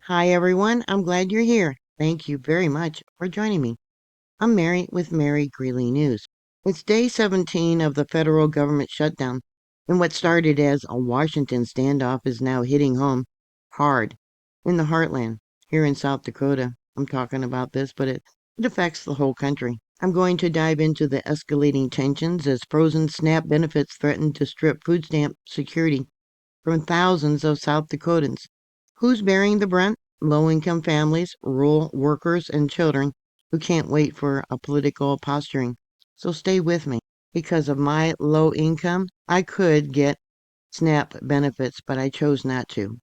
Hi, everyone. I'm glad you're here. Thank you very much for joining me. I'm Mary with Mary Greeley News. It's day 17 of the federal government shutdown, and what started as a Washington standoff is now hitting home hard in the heartland here in South Dakota. I'm talking about this, but it affects the whole country. I'm going to dive into the escalating tensions as frozen SNAP benefits threaten to strip food stamp security from thousands of South Dakotans. Who's bearing the brunt? Low-income families, rural workers, and children who can't wait for a political posturing. So stay with me. Because of my low income, I could get SNAP benefits, but I chose not to.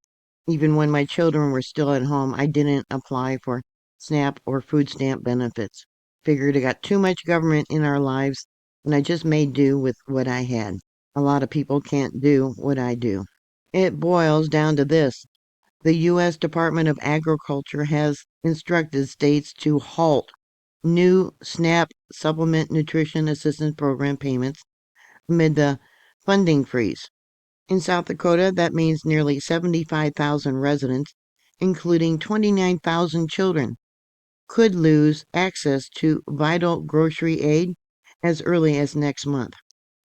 Even when my children were still at home, I didn't apply for SNAP or food stamp benefits. Figured I got too much government in our lives, and I just made do with what I had. A lot of people can't do what I do. It boils down to this. The U.S. Department of Agriculture has instructed states to halt new SNAP Supplement Nutrition Assistance Program payments amid the funding freeze. In South Dakota, that means nearly 75,000 residents, including 29,000 children, could lose access to vital grocery aid as early as next month.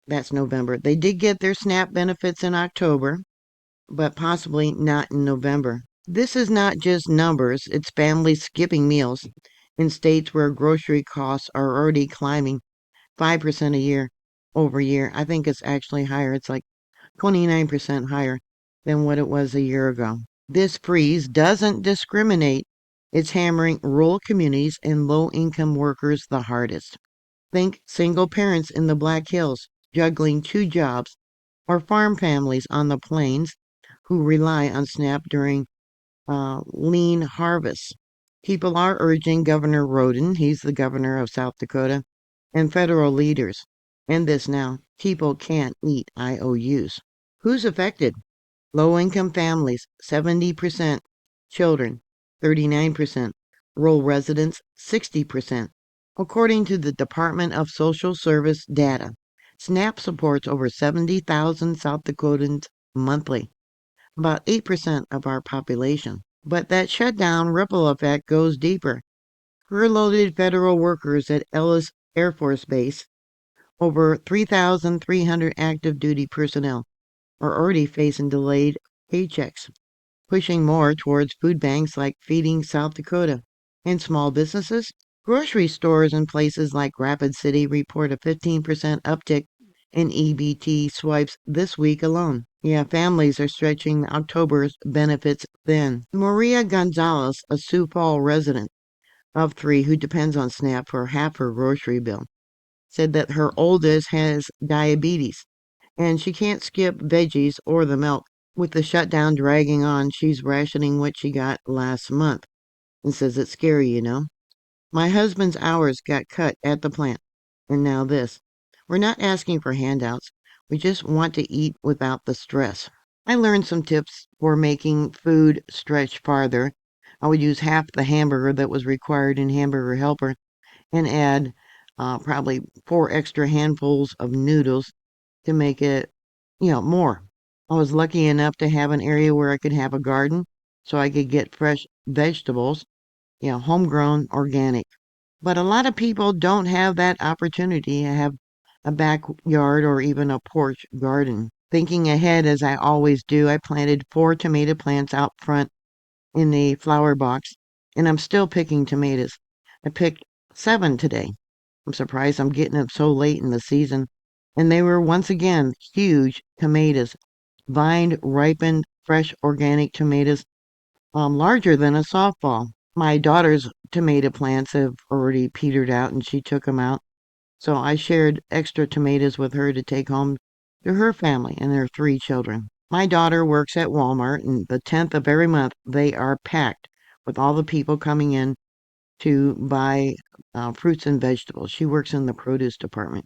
That's November. They did get their SNAP benefits in October, but possibly not in November. This is not just numbers, it's families skipping meals in states where grocery costs are already climbing 5% a year over year. I think it's actually higher. It's like 29% higher than what it was a year ago. This freeze doesn't discriminate. It's hammering rural communities and low-income workers the hardest. Think single parents in the Black Hills juggling two jobs, or farm families on the plains who rely on SNAP during lean harvests. People are urging Governor Roden, he's the governor of South Dakota, and federal leaders. And this now, people can't eat IOUs. Who's affected? Low-income families, 70%, children, 39%, rural residents, 60%. According to the Department of Social Service data, SNAP supports over 70,000 South Dakotans monthly, about 8% of our population. But that shutdown ripple effect goes deeper. Furloughed federal workers at Ellis Air Force Base, over 3,300 active duty personnel, are already facing delayed paychecks, pushing more towards food banks like Feeding South Dakota. And small businesses? Grocery stores in places like Rapid City report a 15% uptick in EBT swipes this week alone. Yeah, families are stretching October's benefits thin. Maria Gonzalez, a Sioux Falls resident of three who depends on SNAP for half her grocery bill, said that her oldest has diabetes and she can't skip veggies or the milk. With the shutdown dragging on, she's rationing what she got last month and says it's scary, you know. My husband's hours got cut at the plant, and now this. We're not asking for handouts. We just want to eat without the stress. I learned some tips for making food stretch farther. I would use half the hamburger that was required in Hamburger Helper and add probably 4 extra handfuls of noodles to make it, more. I was lucky enough to have an area where I could have a garden so I could get fresh vegetables, homegrown, organic. But a lot of people don't have that opportunity to have a backyard or even a porch garden. Thinking ahead as I always do, I planted 4 tomato plants out front in a flower box, and I'm still picking tomatoes. I picked 7 today. I'm surprised I'm getting them so late in the season. And they were once again huge tomatoes, vine ripened, fresh organic tomatoes, larger than a softball. My daughter's tomato plants have already petered out and she took them out. So I shared extra tomatoes with her to take home to her family and their 3 children. My daughter works at Walmart, and the 10th of every month they are packed with all the people coming in to buy fruits and vegetables. She works in the produce department.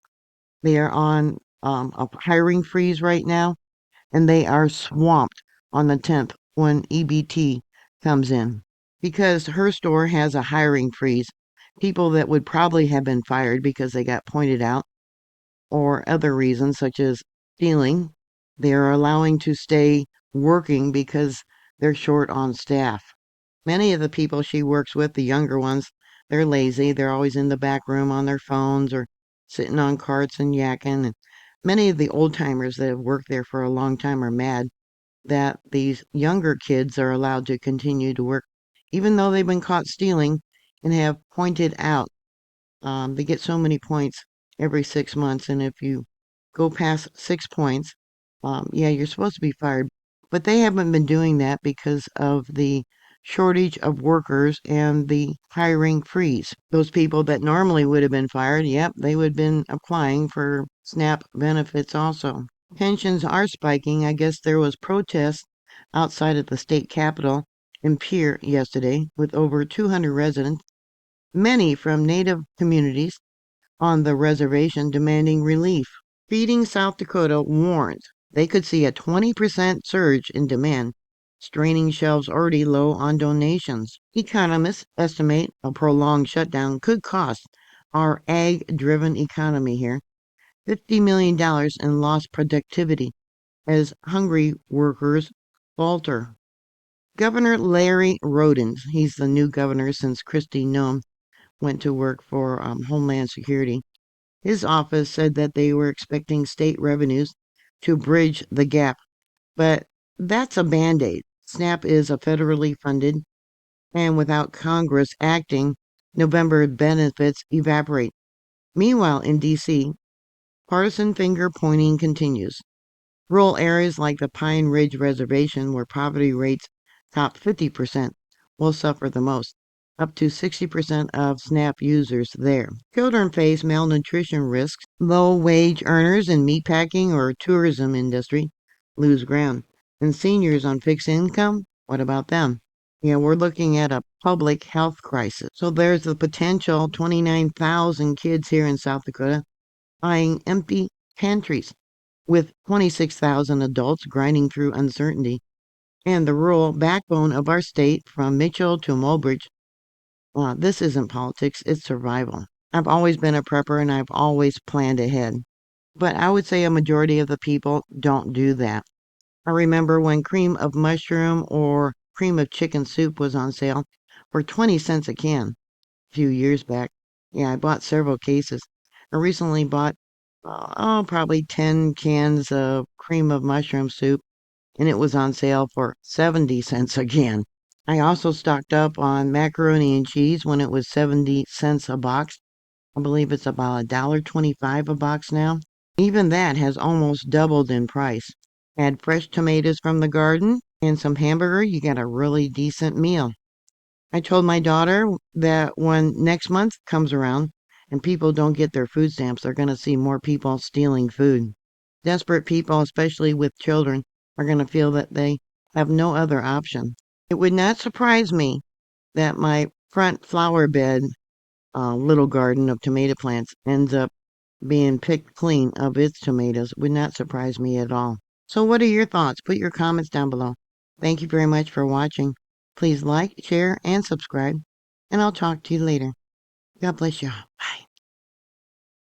They are on a hiring freeze right now, and they are swamped on the 10th when EBT comes in. Because her store has a hiring freeze, people that would probably have been fired because they got pointed out or other reasons such as stealing, they are allowing to stay working because they're short on staff. Many of the people she works with, the younger ones, they're lazy. They're always in the back room on their phones or sitting on carts and yakking. And many of the old timers that have worked there for a long time are mad that these younger kids are allowed to continue to work, even though they've been caught stealing and have pointed out. They get so many points every 6 months, and if you go past 6 points, yeah, you're supposed to be fired. But they haven't been doing that because of the shortage of workers and the hiring freeze. Those people that normally would have been fired, yep, they would have been applying for SNAP benefits also. Pensions are spiking. I guess there was protest outside of the state capitol in Pierre yesterday with over 200 residents, many from Native communities on the reservation demanding relief. Feeding South Dakota warns they could see a 20% surge in demand, straining shelves already low on donations. Economists estimate a prolonged shutdown could cost our ag-driven economy here $50 million in lost productivity as hungry workers falter. Governor Larry Rodin, he's the new governor since Kristi Noem went to work for Homeland Security. His office said that they were expecting state revenues to bridge the gap, but that's a band aid. SNAP is a federally funded, and without Congress acting, November benefits evaporate. Meanwhile, in D.C., partisan finger pointing continues. Rural areas like the Pine Ridge Reservation, where poverty rates top 50%, will suffer the most. Up to 60% of SNAP users there. Children face malnutrition risks. Low-wage earners in meatpacking or tourism industry lose ground. And seniors on fixed income, what about them? Yeah, we're looking at a public health crisis. So there's the potential 29,000 kids here in South Dakota buying empty pantries with 26,000 adults grinding through uncertainty, and the rural backbone of our state from Mitchell to Mulbridge. This isn't politics, it's survival. I've always been a prepper and I've always planned ahead. But I would say a majority of the people don't do that. I remember when cream of mushroom or cream of chicken soup was on sale for 20 cents a can a few years back. Yeah, I bought several cases. I recently bought, probably 10 cans of cream of mushroom soup, and it was on sale for 70 cents a can. I also stocked up on macaroni and cheese when it was 70 cents a box. I believe it's about $1.25 a box now. Even that has almost doubled in price. Add fresh tomatoes from the garden and some hamburger, you get a really decent meal. I told my daughter that when next month comes around and people don't get their food stamps, they're going to see more people stealing food. Desperate people, especially with children, are going to feel that they have no other option. It would not surprise me that my front flower bed, little garden of tomato plants, ends up being picked clean of its tomatoes. Would not surprise me at all. So, what are your thoughts? Put your comments down below. Thank you very much for watching. Please like, share, and subscribe, and I'll talk to you later. God bless you. Bye.